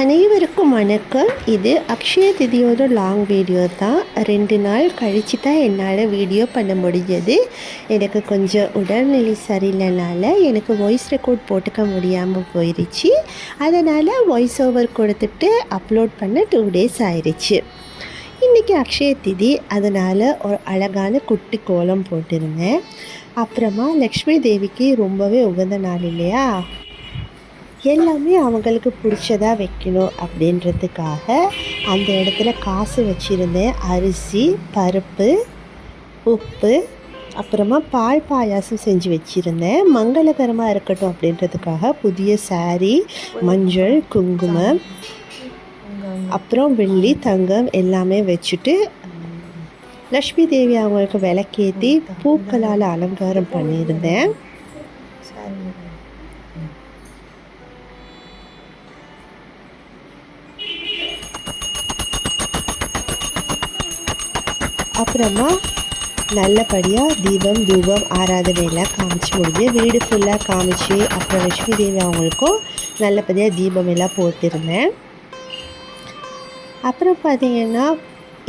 அனைவருக்கும் வணக்கம். இது அக்ஷய திதியோட லாங் வீடியோ தான். 2 நாள் கழித்து தான் என்னால் வீடியோ பண்ண முடிஞ்சது. எனக்கு கொஞ்சம் உடல்நிலை சரியில்லைனால எனக்கு வாய்ஸ் ரெக்கார்ட் போட்டுக்க முடியாமல் போயிடுச்சு. அதனால் வாய்ஸ் ஓவர் கொடுத்துட்டு அப்லோட் பண்ண 2 days ஆயிடுச்சு. இன்றைக்கி அக்ஷய திதி, அதனால் ஒரு அழகான குட்டி கோலம் போட்டிருந்தேன். அப்புறமா லக்ஷ்மி தேவிக்கு ரொம்பவே உகந்த நாள் இல்லையா, எல்லாமே அவங்களுக்கு பிடிச்சதாக வைக்கணும் அப்படின்றதுக்காக அந்த இடத்துல காசு வச்சுருந்தேன். அரிசி, பருப்பு, உப்பு, அப்புறமா பால் பாயாசம் செஞ்சு வச்சுருந்தேன். மங்களகரமாக இருக்கட்டும் அப்படின்றதுக்காக புதிய சாரி, மஞ்சள், குங்குமம், அப்புறம் வெள்ளி, தங்கம் எல்லாமே வச்சுட்டு லக்ஷ்மி தேவி அவங்களுக்கு விளக்கேற்றி பூக்களால் அலங்காரம் பண்ணியிருந்தேன். அப்புறமா நல்லபடியாக தீபம், தூபம், ஆராதனையெல்லாம் காமிச்சு முடிஞ்சு வீடு ஃபுல்லாக காமிச்சு, அப்புறம் லக்ஷ்மி தேவி அவங்களுக்கும் நல்லபடியாக தீபம் எல்லாம் போட்டிருந்தேன். அப்புறம் பார்த்திங்கன்னா,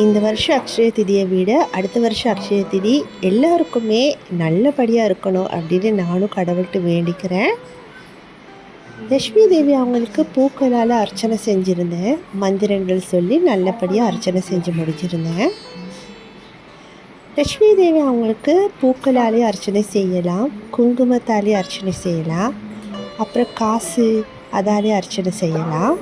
இந்த வருஷம் அக்ஷய திதியை விட அடுத்த வருஷம் அக்ஷய திதி எல்லாருக்குமே நல்லபடியாக இருக்கணும் அப்படின்னு நானும் கடவுள்கிட்ட வேண்டிக்கிறேன். லக்ஷ்மி தேவி அவங்களுக்கு பூக்களால் அர்ச்சனை செஞ்சுருந்தேன். மந்திரங்கள் சொல்லி நல்லபடியாக அர்ச்சனை செஞ்சு முடிச்சிருந்தேன். லக்ஷ்மி தேவி அவங்களுக்கு பூக்களாலே அர்ச்சனை செய்யலாம், குங்குமத்தாலே அர்ச்சனை செய்யலாம், அப்புறம் காசு அதாலே அர்ச்சனை செய்யலாம்.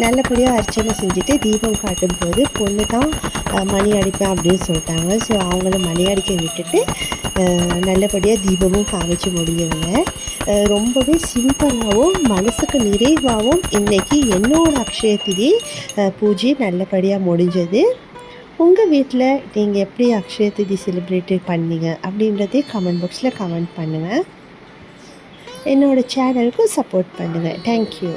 நல்லபடியாக அர்ச்சனை செஞ்சுட்டு தீபம் காட்டும்போது பொண்ணு தான் மணி அடிப்பேன் அப்படின்னு சொல்லிட்டாங்க. ஸோ அவங்கள மணி அடிக்க விட்டுட்டு நல்லபடியாக தீபமும் காமிச்சு முடியுங்க. ரொம்பவே சிம்பிளாகவும் மனசுக்கு நிறைவாகவும் இன்றைக்கி என்னோடய அக்ஷய திதி பூஜை நல்லபடியாக முடிஞ்சது. உங்கள் வீட்டில் நீங்கள் எப்படி அக்ஷய திதி செலிப்ரேட் பண்ணீங்க அப்படின்றதே கமெண்ட் பாக்ஸில் கமெண்ட் பண்ணுங்கள். என்னோடய சேனலுக்கும் சப்போர்ட் பண்ணுங்கள். தேங்க்யூ.